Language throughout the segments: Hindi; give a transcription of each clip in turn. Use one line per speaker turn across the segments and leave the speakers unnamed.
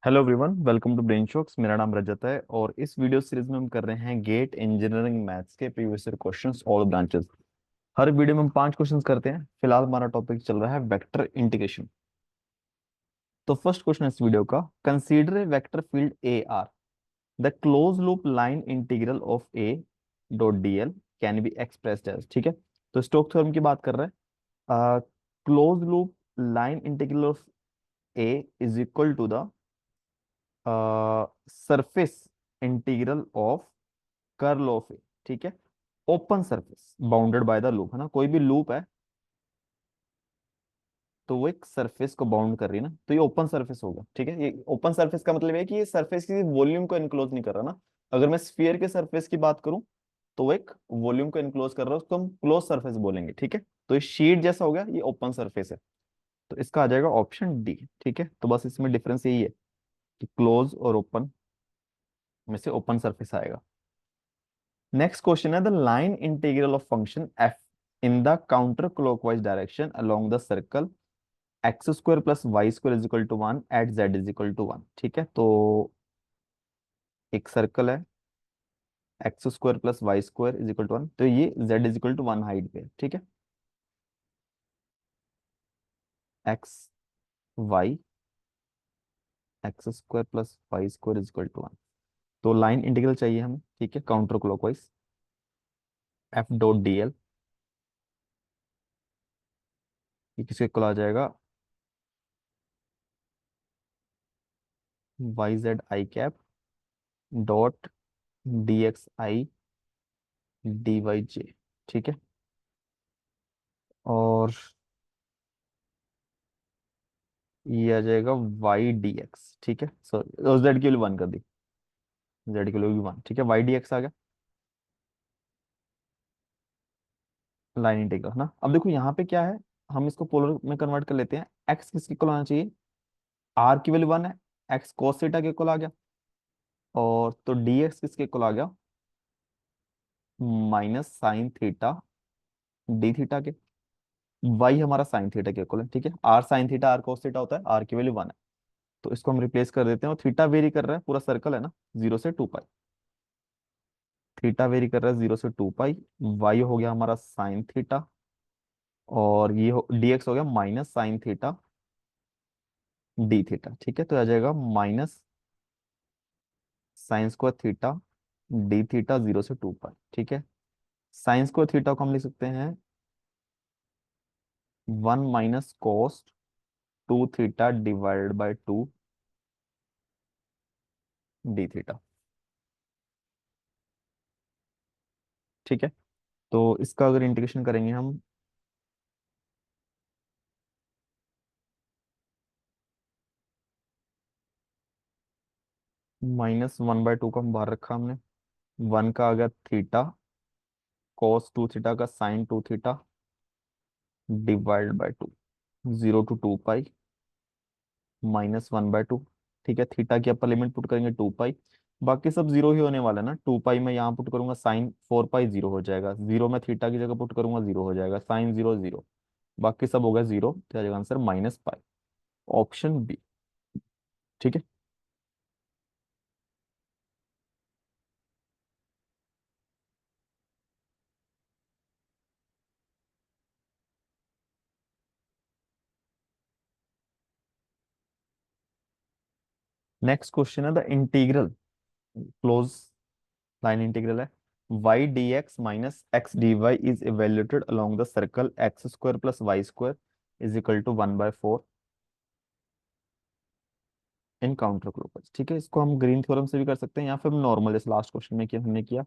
Hello everyone, welcome to brain shocks. मेरा नाम रजत है और इस वीडियो सीरीज में हम कर रहे हैं गेट इंजीनियरिंग मैथ्स के previous year questions all branches. हर वीडियो में हम 5 क्वेश्चंस करते हैं। फिलहाल हमारा टॉपिक चल रहा है वेक्टर इंटीग्रेशन। तो फर्स्ट क्वेश्चन इस वीडियो का, consider a vector field A R, the close loop line integral of A dot D L can be expressed as. ठीक है, तो स्टोक्स थ्योरम की बात कर रहे हैं। Close loop line integral of A is equal to the surface integral of curl of A. ठीक है, open surface bounded by the loop, है ना। कोई भी लूप है तो वो एक सरफेस को बाउंड कर रही है ना, तो ये ओपन सरफेस होगा। ठीक है, ये ओपन सरफेस का मतलब है कि ये सरफेस किसी वॉल्यूम को इनक्लोज नहीं कर रहा ना। अगर मैं स्फीयर के सरफेस की बात करूं तो वो एक वॉल्यूम को इनक्लोज कर रहा है, उसको हम क्लोज सरफेस बोलेंगे। ठीक है, तो ये शीट जैसा हो गया, ये ओपन सरफेस है। तो इसका आ जाएगा ऑप्शन डी। ठीक है, तो बस इसमें डिफरेंस यही है कि क्लोज और ओपन में से ओपन सरफेस आएगा। नेक्स्ट क्वेश्चन है, the line integral of function F in the counter clockwise direction along the circle X square plus Y square is equal to one at Z is equal to one. ठीक है, तो एक सर्कल है, X square plus Y square is equal to one, तो ये Z is equal to one height पे है। ठीक है, X Y, X square plus Y square is equal to one. तो लाइन इंटीग्रल चाहिए हमें। ठीक है, counter clockwise F dot D L, ये किसके इक्वल आ जाएगा, Y Z I cap dot D X I D Y J. ठीक है, और ये आ जाएगा वाई डी एक्स। ठीक है, सो जेड की वैल्यू वन कर दी, जेड की वैल्यू भी वन। ठीक है, वाई डी एक्स आ गया, लाइन इंटीग्रल है ना। अब देखो यहाँ पे क्या है, हम इसको पोलर में कन्वर्ट कर लेते हैं। एक्स किसके इक्वल आना चाहिए, आर की वैल्यू वन है, एक्स कोस थीटा के इक्वल आ गया। और तो डी एक्स किसके इक्वल आ गया, minus sine theta D theta के। वाई हमारा साइन थीटा के इक्वल है। ठीक है, R sine theta R cos theta होता है, आर की वैल्यू वन है, तो इसको हम रिप्लेस कर देते हैं। और थीटा वेरी कर रहा है, पूरा सर्कल है ना, 0 से 2 पाई। थीटा वेरी कर रहा है 0 से 2 पाई। वाई हो गया हमारा साइन थीटा, और ये dx हो गया minus sine theta D theta. ठीक है, तो आ जाएगा minus sign square theta D theta 0 से 2 पाई। ठीक है, साइन स्क्वायर थीटा को हम लिख सकते हैं one minus cos 2 theta divided by 2 D theta. ठीक है, तो इसका अगर इंटीग्रेशन करेंगे हम, -1/2 का हम बाहर रखा हमने, वन का आ गया थीटा कॉस 2 थीटा का sine 2 theta divide by 0 to 2 pi -1/2। ठीक है, थीटा की अपर लिमिट पुट करेंगे 2 पाई, बाकी सब जीरो ही होने वाला है ना। 2 पाई में यहाँ पुट करूंगा साइन 4 पाई जीरो हो जाएगा, जीरो में थीटा की जगह पुट करूंगा जीरो हो जाएगा, साइन जीरो जीरो, बाकी सब होगा जीरो, तो आ जाएगा आंसर -पाई, ऑप्शन बी। ठीक है, नेक्स्ट क्वेश्चन है, the integral close line integral है Y D X minus X D Y is evaluated along the circle X square plus Y square is equal to 1/4 in counter clockwise. ठीक है, इसको हम ग्रीन थ्योरम से भी कर सकते हैं, या फिर नॉर्मल जैसे लास्ट क्वेश्चन में किया हमने किया,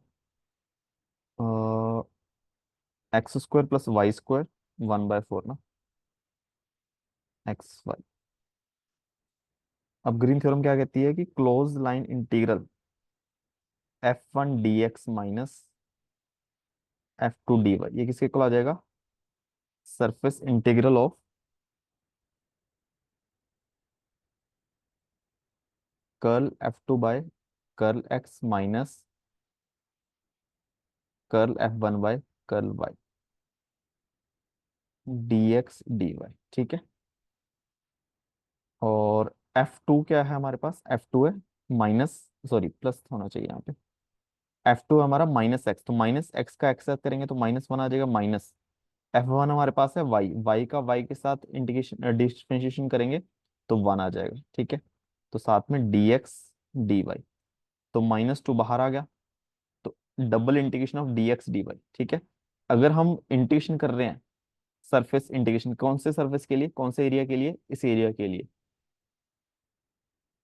X square plus Y square 1/4 ना, एक्स वाई। अब ग्रीन थ्योरम क्या कहती है कि close line integral f1 D X minus f2 D Y, ये किसके इक्वल आ जाएगा, surface integral of curl f2 by curl x minus curl f1 by curl y D X D Y. ठीक है, और F2 क्या है हमारे पास, F2 है माइनस, सॉरी प्लस होना चाहिए यहाँ पे। F2 हमारा माइनस एक्स, तो माइनस एक्स का एक्स करेंगे तो -1 आ जाएगा, माइनस F1 हमारे पास है वाई का वाई के साथ इंटीग्रेशन डिफरेंशिएशन करेंगे तो 1 आ जाएगा, ठीक है। तो साथ में dx dy, तो -2 बाहर आ गया, तो double integration of dx dy, ठीक है। अगर हम इंटीग्रेशन कर रहे हैं, सरफेस इंटीग्रेशन कौन से सरफेस के लिए, कौन से एरिया के लिए, इस एरिया के लिए,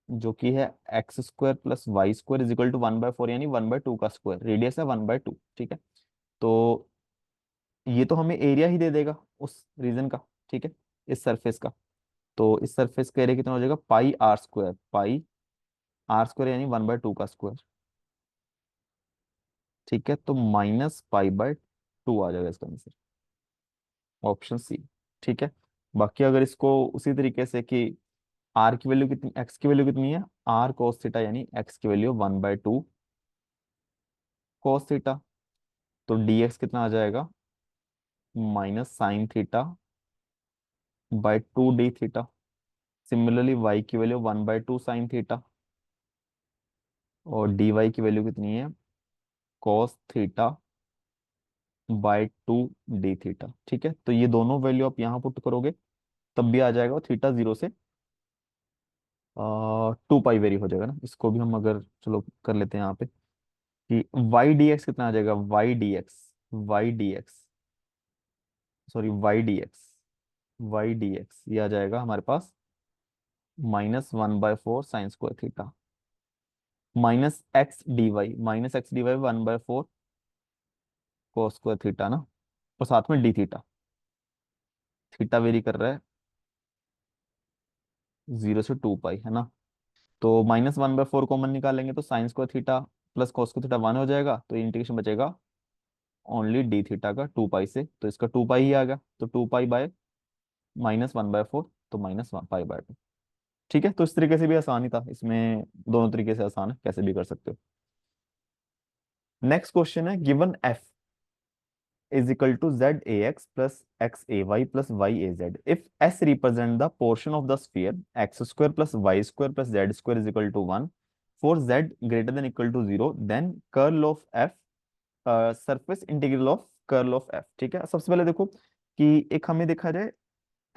जो कि है x² + y² = 1/4, यानी 1/2 का स्क्वायर, रेडियस है 1/2, ठीक है। तो ये तो हमें एरिया ही दे देगा उस रीजन का, ठीक है, इस सरफेस का। तो इस सरफेस का एरिया कितना हो जाएगा, πr², πr² यानी 1/2 का स्क्वायर, ठीक है। तो -π/2 आ जाएगा इसका आंसर, ऑप्शन सी, ठीक है। बाकी अगर इसको उसी तरीके से कि आर की वैल्यू कितनी, एक्स की वैल्यू कितनी है, आर cos थीटा, यानी एक्स की वैल्यू 1/2 cos थीटा, तो dx कितना आ जाएगा, -sin θ/2 d theta. Similarly y की वैल्यू 1/2 sin थीटा, और dy की वैल्यू कितनी है, cos θ/2 d थीटा, ठीक है। तो ये दोनों वैल्यू आप यहाँ पुट करोगे तब भी आ जाएगा, थीटा 0 से 2 पाई वेरी हो जाएगा ना। इसको भी हम अगर चलो कर लेते हैं यहाँ पे कि वाई डी एक्स कितना आ जाएगा, Y D X sorry Y D X ये आ जाएगा हमारे पास -1/4 sin² theta, -x dy 1/4 cos² theta ना, और साथ में डी थीटा, थीटा वेरी कर रहा है 0 से 2 पाई, है ना। तो -1/4 कॉमन निकालेंगे तो sin² थीटा प्लस cos²थीटा 1 हो जाएगा, तो इंटीग्रेशन बचेगा ओनली डी थीटा का 2 पाई से, तो इसका 2 पाई ही आ गया, तो 2 पाई बाय -1/4, तो -1 पाई/2, ठीक है। तो इस तरीके से भी आसान ही था, इसमें दोनों तरीके से आसान है, कैसे भी कर सकते हो। नेक्स्ट क्वेश्चन है, given F = ZAX + XAY + YAZ if S represent the portion of the sphere x² + y² + z² = 1 for z greater than equal to 0, then curl of f surface integral of curl of F, ठीक है। सबसे पहले देखो कि एक हमें देखा जाए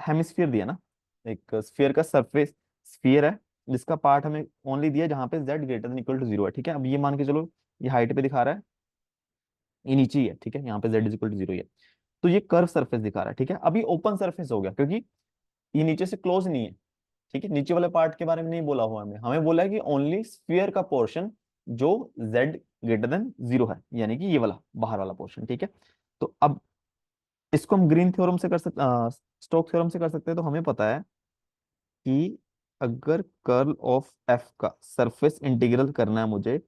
हेमिस्फीयर दिया ना, एक स्फीयर का सरफेस स्फीयर है जिसका पार्ट हमें ओनली दिया जहां पे z greater than equal to 0 है, ठीक है। अब ये मान के चलो ये हाइट पे दिखा रहा है, ये नीचे ही है, ठीक है, यहाँ पे z = 0 ही है, तो ये कर्व सरफेस दिखा रहा है, ठीक है। अभी ओपन सरफेस हो गया क्योंकि ये नीचे से क्लोज नहीं है, ठीक है। नीचे वाले पार्ट के बारे में नहीं बोला हुआ हमें, हमें बोला है कि ओनली स्फीयर का पोर्शन जो z ग्रेटर देन 0 है, यानी कि ये वाला बाहर वाला पोर्शन, ठीक है। तो अब इसको हम ग्रीन थ्योरम से कर सकते, स्टोक थ्योरम से कर सकते हैं। तो हमें पता है कि अगर कर्ल ऑफ एफ का सरफेस इंटीग्रल करना है मुझे,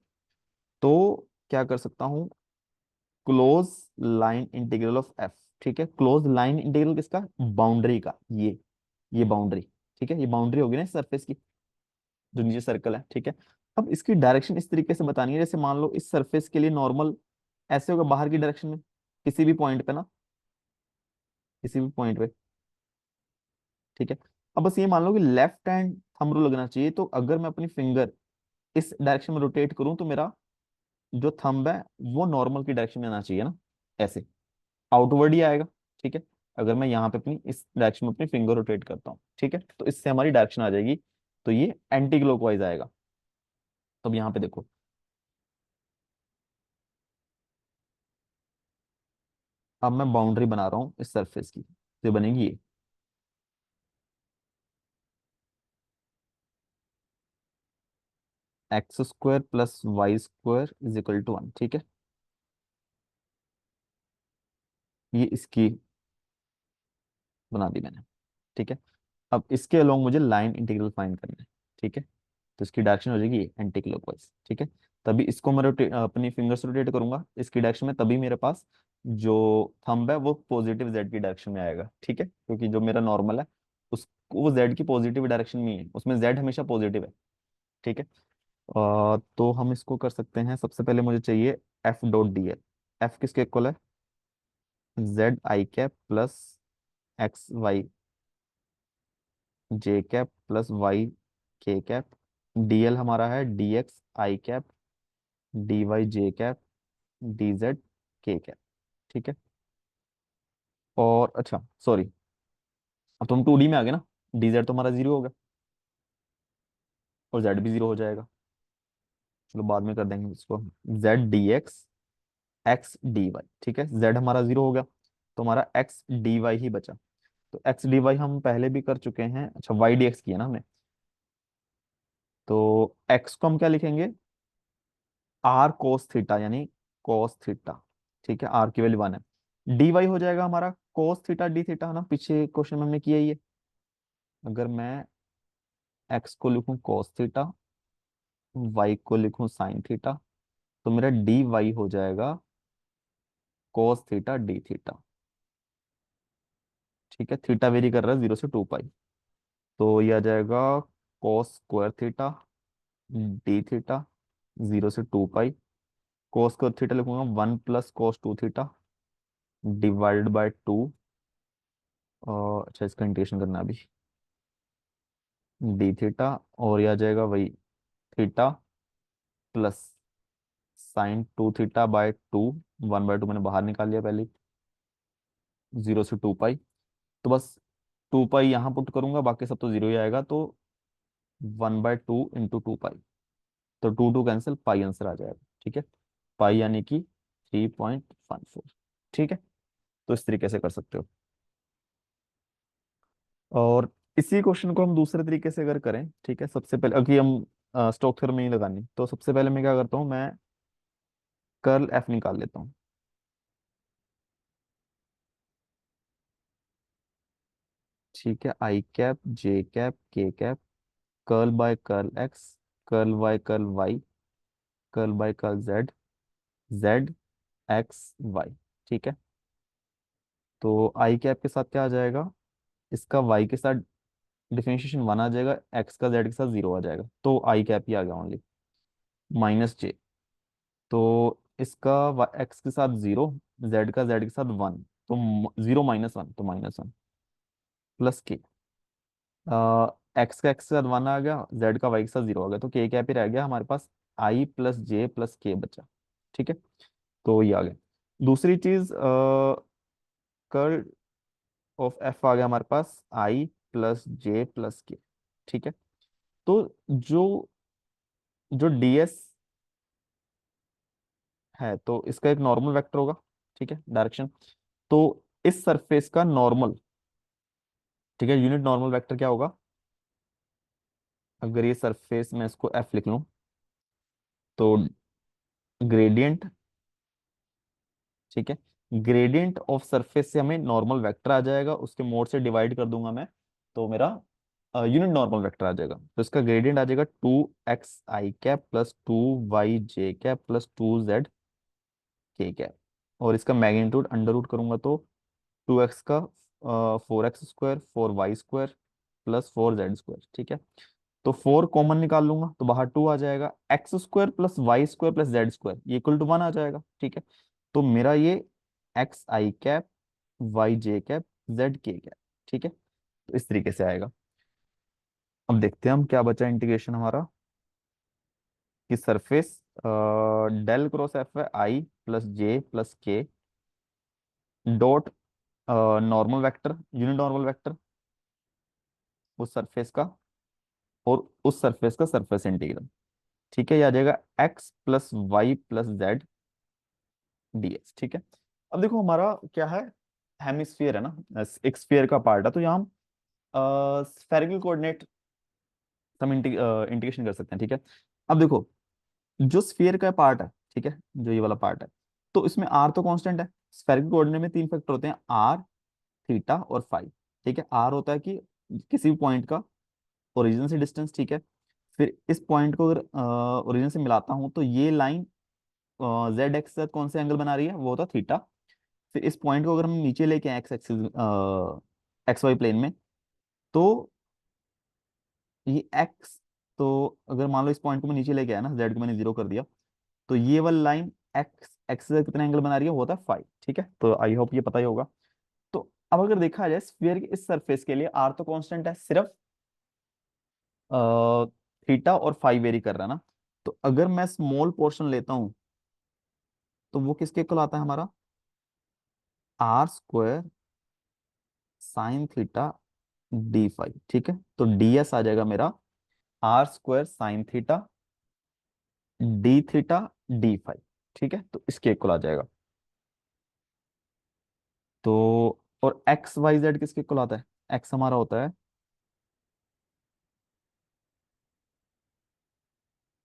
तो क्या कर सकता हूं, close line integral of F, ठीक है। क्लोज लाइन इंटीग्रल किसका, बाउंड्री का, ये बाउंड्री, ठीक है, ये बाउंड्री होगी ना सरफेस की, जो नीचे सर्कल है, ठीक है। अब इसकी डायरेक्शन इस तरीके से बतानी है, जैसे मान लो इस सरफेस के लिए नॉर्मल ऐसे होगा बाहर की डायरेक्शन में, किसी भी पॉइंट पे ना, किसी भी पॉइंट पे, ठीक है। अब बस ये मान लो कि लेफ्ट हैंड थंब रूल लगना चाहिए, तो अगर मैं अपनी फिंगर इस डायरेक्शन में रोटेट करूं तो मेरा जो थंब है वो नॉर्मल की डायरेक्शन में आना चाहिए ना, ऐसे आउटवर्ड ही आएगा, ठीक है। अगर मैं यहाँ पे अपनी इस डायरेक्शन में अपनी फिंगर रोटेट करता हूँ, ठीक है, तो इससे हमारी डायरेक्शन आ जाएगी, तो ये एंटी क्लॉकवाइज आएगा। तो अब यहाँ पे देखो, अब मैं बाउंड्री बना रहा हूँ इस सरफेस की, तो ये बनेगी ये, x² + y² = 1, ठीक है। ये इसकी बना दी मैंने, ठीक है। अब इसके अलोंग मुझे लाइन इंटीग्रल फाइंड करना है, ठीक है। तो इसकी डायरेक्शन हो जाएगी एंटी क्लॉकवाइज, ठीक है। तभी इसको मैं अपनी फिंगर से रोटेट करूंगा इसकी डायरेक्शन में, तभी मेरे पास जो थंब है वो पॉजिटिव जेड की डायरेक्शन में आएगा, ठीक है, क्योंकि जो मेरा नॉर्मल है उस वो जेड की पॉजिटिव डायरेक्शन में ही है, उसमें जेड हमेशा पॉजिटिव है, ठीक है। तो हम इसको कर सकते हैं, सबसे पहले मुझे चाहिए F.dl, एफ किसके इक्वल है, ZI cap + XY J cap + YJ के कैप, डीएल हमारा है डी एक्स आई कैप, डी वाई जे cap, D Z K cap. ठीक है। और अच्छा सॉरी, अब तो हम 2D में आ गए ना, डी जेड तो हमारा जीरो होगा और जेड भी जीरो हो जाएगा। चलो बाद में कर देंगे इसको। Z D X X D Y. ठीक है, जेड हमारा जीरो हो गया तो हमारा एक्स डी वाई ही बचा। तो एक्स डी वाई हम पहले भी कर चुके हैं। अच्छा वाई डी एक्स किया ना हमने, तो एक्स को हम क्या लिखेंगे, आर कोस थीटा, यानी कोस थीटा। ठीक है, आर की वैल्यू 1 है। डी वाई हो जाएगा हमारा कोस थीटा डी थीटा, है ना, पीछे क्वेश्चन में हमने किया ही है। अगर मैं एक्स को लिखूं कोस थीटा, वाई को लिखूं साइन थीटा, तो मेरा डी वाई हो जाएगा कोस थीटा डी थीटा। ठीक है, थीटा वेरी कर रहा है 0 से 2 पाई, तो ये आ जाएगा cos square theta D theta 0 से 2 पाई। कोस स्क्वायर थीटा लिखूंगा 1 + cos 2 थीटा डिवाइडेड बाय 2। और अच्छा इसका इंटीग्रेशन करना है अभी, डी थीटा, और ये आ जाएगा वही थीटा प्लस sin 2 थीटा/2। 1/2 मैंने बाहर निकाल लिया पहले, 0 से 2 पाई। तो बस 2 पाई यहाँ पुट करूंगा, बाकी सब तो जीरो ही आएगा, तो 1/2 × 2 पाई, तो 2 कैंसिल, पाई आंसर आ जाएगा। ठीक है, पाई यानी कि 3.14। ठीक है, तो इस तरीके से कर सकते हो। और इसी क्वेश्चन को हम दूसरे तरीके से अगर करें, ठीक है, सबसे पहले अभी हम स्टोक थ्योरम में नहीं लगानी, तो सबसे पहले मैं क्या करता हूँ, मैं कर्ल एफ निकाल लेता हूँ। ठीक है, I cap J cap K cap, curl by curl X, curl by curl Y, curl by curl Z, Z X Y. ठीक है, तो आई कैप के साथ क्या आ जाएगा, इसका वाई के साथ डिफरेंशिएशन 1 आ जाएगा, एक्स का जेड के साथ 0 आ जाएगा, तो आई कैप ही आ गया ओनली, माइनस जे। तो इसका एक्स के साथ 0, जेड का जेड के साथ 1, तो 0 - 1 तो -1, प्लस के। एक्स का एक्स के साथ 1 आ गया, जेड का वाई के साथ 0 आ गया, तो के कैप ही रह गया हमारे पास, आई प्लस जे प्लस के बचा। ठीक है, तो ये आ गया। दूसरी चीज, कर्ल ऑफ एफ आ गया हमारे पास, आई प्लस जे प्लस के। ठीक है, तो जो जो डीएस है, तो इसका एक नॉर्मल वेक्टर होगा। ठीक है, डायरेक्शन, तो इस सरफेस का नॉर्मल, ठीक है, यूनिट नॉर्मल वेक्टर क्या होगा, अगर ये सरफेस में इसको एफ लिख लूं, तो ग्रेडियंट, ठीक है, ग्रेडियंट ऑफ सरफेस से हमें नॉर्मल वेक्टर आ जाएगा, उसके मोड से डिवाइड कर दूंगा मैं, तो मेरा यूनिट नॉर्मल वेक्टर आ जाएगा। तो इसका ग्रेडियंट आ जाएगा 2xi cap plus 2yj cap plus 2z k cap, और इसका मैग्नीट्यूड अंडर रूट करूंगा तो 2x का 4x² 4y² प्लस 4z²। ठीक है, तो 4 कॉमन निकाल लूंगा तो बाहर 2 आ जाएगा, x² plus y² plus z² ये इक्वल टू 1 आ जाएगा। ठीक है, तो मेरा ये xi cap yj cap zk cap. ठीक है, तो इस तरीके से आएगा। अब देखते हैं हम क्या बचा इंटीग्रेशन हमारा, कि सरफेस डेल क्रॉस एफ है आई प्लस जे प्लस के dot normal vector, unit normal vector उस सरफेस का, और उस सरफेस का सरफेस इंटीग्रल। ठीक है, ये आ जाएगा X plus Y plus Z D X. ठीक है, अब देखो हमारा क्या है, हेमिस्फीयर है ना, एक स्फीयर का पार्ट है, तो यहाँ हम स्फेरिकल कोऑर्डिनेट हम इंटीग्रेशन कर सकते हैं। ठीक है, अब देखो जो स्फीयर का पार्ट है, ठीक है, जो ये वाला पार्ट है, तो इसमें आर तो कांस्टेंट है। स्फेरिकल कोऑर्डिनेट में 3 फैक्टर होते हैं, आर, थीटा और फाई। ठीक है, आर होता है कि किसी भी पॉइंट का ओरिजिन से डिस्टेंस। ठीक है, फिर इस पॉइंट को अगर ओरिजिन से मिलाता हूं तो ये लाइन जेड एक्स के साथ कौन से एंगल बना रही है, वो होता है थीटा। फिर इस पॉइंट को अगर हम नीचे लेके आए X axis X Y plane में, तो ये एक्स, तो अगर मान लो इस पॉइंट को मैं नीचे लेके आया ना, जेड को मैंने 0 कर दिया, तो ये वाली लाइन एक्स एक्स से कितना एंगल बना रही है, वो होता है फाइव। ठीक है, तो आई होप ये पता ही होगा। तो अब अगर देखा जाए स्फीयर के इस सरफेस के लिए आर तो कांस्टेंट है, सिर्फ थीटा और फाई वेरी कर रहा है ना, तो अगर मैं स्मॉल पोर्शन लेता हूँ तो वो किसके इक्वल आता है हमारा, R square sine theta D phi. ठीक है, तो डी एस आ जाएगा मेरा R square sine theta D theta D phi. ठीक है, तो इसके इक्वल आ जाएगा। तो और एक्स वाई जेड किसके इक्वल आता है, एक्स हमारा होता है,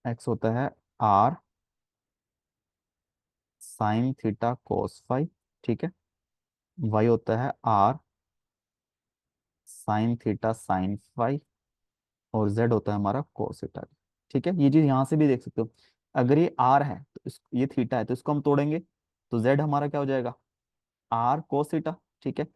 एक्स होता है R sine theta cos phi. ठीक है, वाई होता है R sine theta sine phi, और जेड होता है हमारा कोस थीटा। ठीक है, ये चीज यहाँ से भी देख सकते हो, अगर ये आर है तो ये थीटा है तो इसको हम तोड़ेंगे, तो जेड हमारा क्या हो जाएगा, आर कोस थीटा। ठीक है,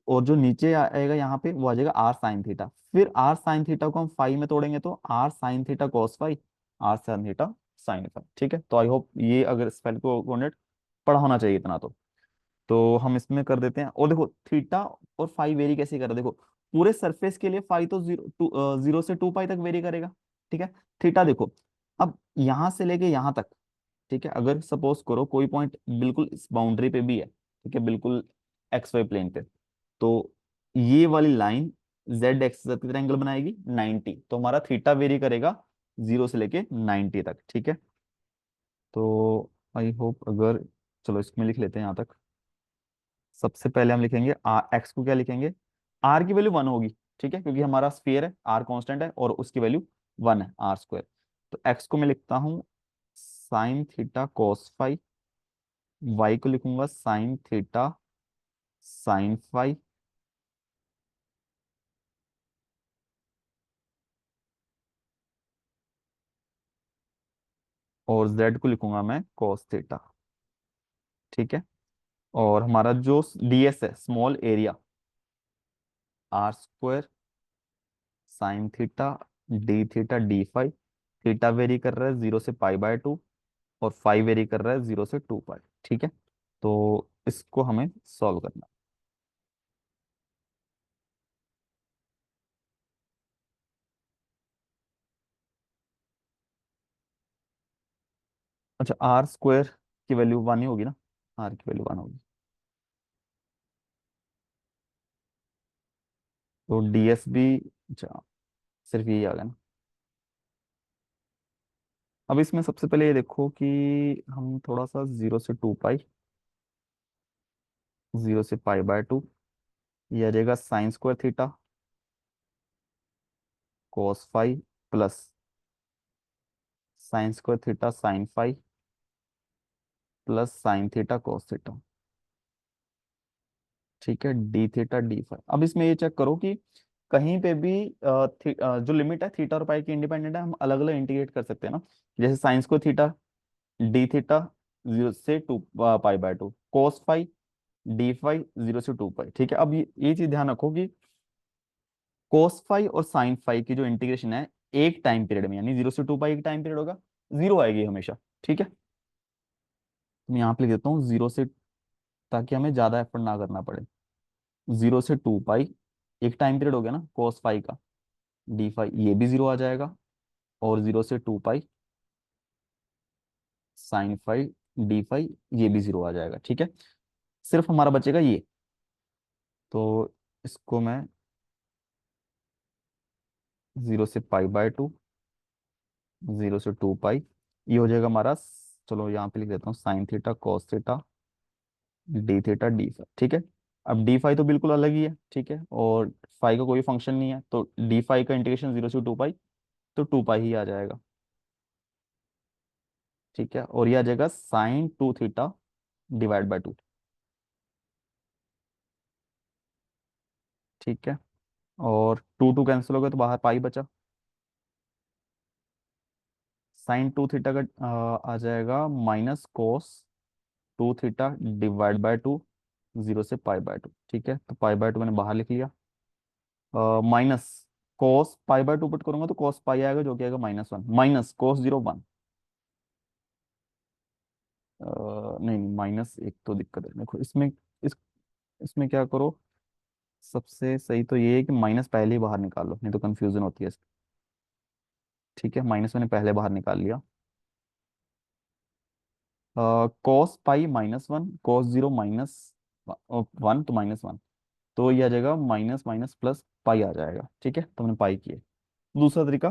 और जो नीचे आएगा यहाँ पे वो आ जाएगा आर साइन थीटा, फिर आर साइन थीटा को हम फाई में तोड़ेंगे तो R sine theta cos phi, R sine theta sine phi. ठीक है, तो आई होप ये अगर स्पेल कोऑर्डिनेट पढ़ा होना चाहिए इतना तो हम इसमें कर देते हैं। और देखो थीटा और फाई वेरी कैसे कर, देखो पूरे सरफेस के लिए फाई तो जीरो से टू पाई तक वेरी करेगा। ठीक है, थीटा देखो अब यहाँ से लेके यहाँ तक, ठीक है, अगर सपोज करो कोई पॉइंट बिल्कुल इस बाउंड्री पे भी है, ठीक है, बिल्कुल एक्स वाई प्लेन पे, तो ये वाली लाइन जेड एक्स कितना एंगल बनाएगी 90, तो हमारा थीटा वेरी करेगा 0 से लेके 90 तक। ठीक है, तो आई होप अगर, चलो इसमें लिख लेते हैं यहाँ तक। सबसे पहले हम लिखेंगे आर, एक्स को क्या लिखेंगे, आर की वैल्यू 1 होगी। ठीक है, क्योंकि हमारा स्फीयर है, आर कांस्टेंट है और उसकी वैल्यू 1 है, आर स्क्वायर। तो एक्स को मैं लिखता हूँ sine theta cos phi, Y को लिखूंगा साइन थीटा साइन फाई, और जेड को लिखूंगा मैं कोस थीटा। ठीक है, और हमारा जो डीएस है small area, R square sine theta D phi, theta vary कर रहा है 0 से पाई बाय 2 और फाई वेरी कर रहा है 0 से 2 पाई। ठीक है, तो इसको हमें सॉल्व करना है। अच्छा, आर स्क्वायर की वैल्यू 1 ही होगी ना, आर की वैल्यू 1 होगी, तो डीएस भी, अच्छा सिर्फ यही आ गया ना। अब इसमें सबसे पहले ये देखो कि हम थोड़ा सा 0 से 2 पाई, 0 से पाई बाय 2, ये आ जाएगा sine square theta cos phi plus sine square theta sine phi plus sine theta cos theta. ठीक है, डी थीटा डी फाई। अब इसमें ये चेक करो कि कहीं पे भी जो लिमिट है थीटा और पाई की इंडिपेंडेंट है, हम अलग अलग इंटीग्रेट कर सकते हैं ना। जैसे साइंस को थीटा डी थीटा 0 से 2 pi by 2, cos phi D phi 0 से 2 पाई। ठीक है, अब ये चीज ध्यान रखो कि कोस फाई और साइन फाई की जो इंटीग्रेशन है एक टाइम पीरियड में, यानी 0 से 2 पाई एक टाइम पीरियड होगा, जीरो आएगी हमेशा। ठीक है, तो मैं यहाँ पे लिख देता हूँ 0 से, ताकि हमें ज्यादा एफर्ट ना करना पड़े। 0 से 2 पाई एक टाइम पीरियड हो गया ना कोस फाई का, डी फाई ये भी 0 आ जाएगा, और 0 से 2 pi sine phi D phi ये भी 0 आ जाएगा। ठीक है, सिर्फ हमारा बचेगा ये, तो इसको मैं 0 से पाई बाय 2, 0 से 2 पाई, ये हो जाएगा हमारा, चलो यहाँ पे लिख देता हूँ sine theta cos theta D theta D phi. ठीक है, अब डी फाई तो बिल्कुल अलग ही है, ठीक है, और फाई का कोई फंक्शन नहीं है, तो डी फाई का इंटीग्रेशन 0 से 2 पाई, तो 2 पाई ही आ जाएगा। ठीक है, और ये आ जाएगा साइन 2 थीटा डिवाइड बाय 2। ठीक है, और 2 2 कैंसिल हो गया तो बाहर पाई बचा, साइन 2 थीटा का आ जाएगा minus cos 2 theta divide by 2, 0 से पाई बाय 2। ठीक है, तो पाई बाय 2 मैंने बाहर लिख लिया, minus cos pi by 2 put करूंगा तो कोस पाई आएगा जो कि आएगा -1, माइनस कोस 0 1, नहीं नहीं माइनस एक तो दिक्कत है देखो इसमें, इस इसमें क्या करो, सबसे सही तो ये है कि माइनस पहले ही बाहर निकाल लो, नहीं तो कंफ्यूजन होती है इसकी। ठीक है, माइनस मैंने पहले बाहर निकाल लिया। कॉस पाई -1, कॉस 0 -1, तो -1, तो ये आ जाएगा माइनस माइनस प्लस पाई आ जाएगा। ठीक है, तो हमने पाई किए। दूसरा तरीका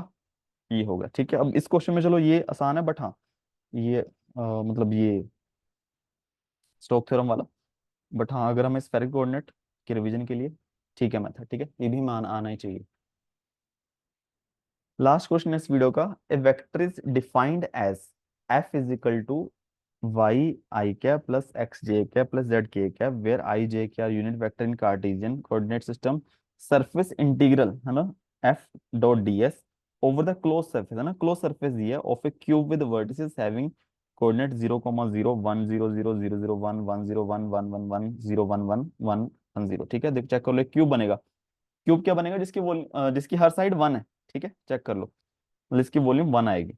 ये होगा। ठीक है, अब इस क्वेश्चन में चलो ये आसान है, बट हाँ ये मतलब ये स्टोक थ्योरम वाला, बट हाँ अगर हमें स्फेरिकल कोऑर्डिनेट के रिवीजन के लिए ठीक है मेथड, ठीक है ये भी मान आना ही चाहिए। लास्ट क्वेश्चन इस वीडियो का, A vector is defined as F is equal to Y I cap plus X J cap plus Z K cap, where I J K are unit vector in Cartesian coordinate system, surface integral है ना F dot D S over the close surface है ना, क्लोज सरफेस दिया of a cube with vertices having coordinate 0,0 1 0 0 0 0 1 1 1 1 0 1 1 1 1 0। ठीक है, देख चेक कर लो, क्यूब बनेगा। क्यूब क्या बनेगा, जिसकी जिसकी हर साइड 1 है। ठीक है, चेक कर लो, मतलब इसकी वॉल्यूम 1 आएगी।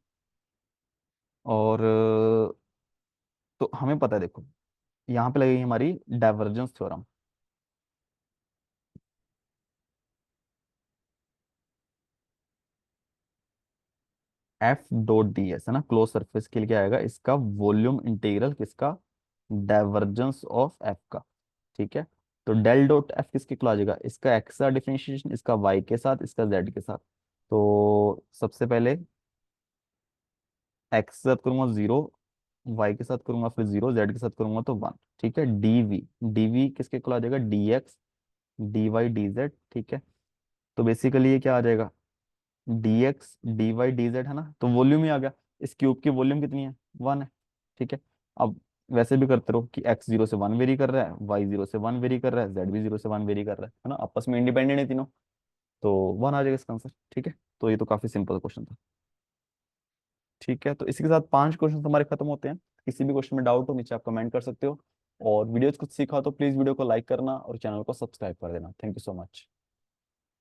और तो हमें पता है, देखो यहाँ पे लगेगी हमारी divergence theorem. F dot D S है ना, क्लोज सरफेस के लिए क्या आएगा, इसका वॉल्यूम इंटीग्रल किसका, डाइवर्जेंस ऑफ एफ का। ठीक है, तो डेल डॉट एफ किसके खिलाफ आ जाएगा, इसका एक्स का डिफरेंशिएशन, इसका वाई के साथ, इसका जेड के साथ। तो सबसे पहले एक्स के साथ करूंगा 0, वाई के साथ करूंगा फिर 0, जेड के साथ करूंगा तो 1। ठीक है, डीवी, डीवी किसके खिलाफ आ जाएगा, D X D Y D Z. ठीक है, तो बेसिकली ये क्या आ जाएगा, D X D Y D Z है ना, तो वॉल्यूम ही आ गया। इस क्यूब की वॉल्यूम कितनी है, 1 है। ठीक है, अब वैसे भी करते रहो कि एक्स 0 से 1 वेरी कर रहा है, वाई 0 से 1 वेरी कर रहा है, जेड भी 0 से 1 वेरी कर रहा है ना, आपस में इंडिपेंडेंट है तीनों, तो 1 आ जाएगा इसका आंसर। ठीक है, तो ये तो काफी सिंपल क्वेश्चन था। ठीक है, तो इसी के साथ 5 क्वेश्चन हमारे खत्म होते हैं। किसी भी क्वेश्चन में डाउट हो नीचे आप कमेंट कर सकते हो, और वीडियोज कुछ सीखा तो प्लीज वीडियो को लाइक करना और चैनल को सब्सक्राइब कर देना। Thank you so much.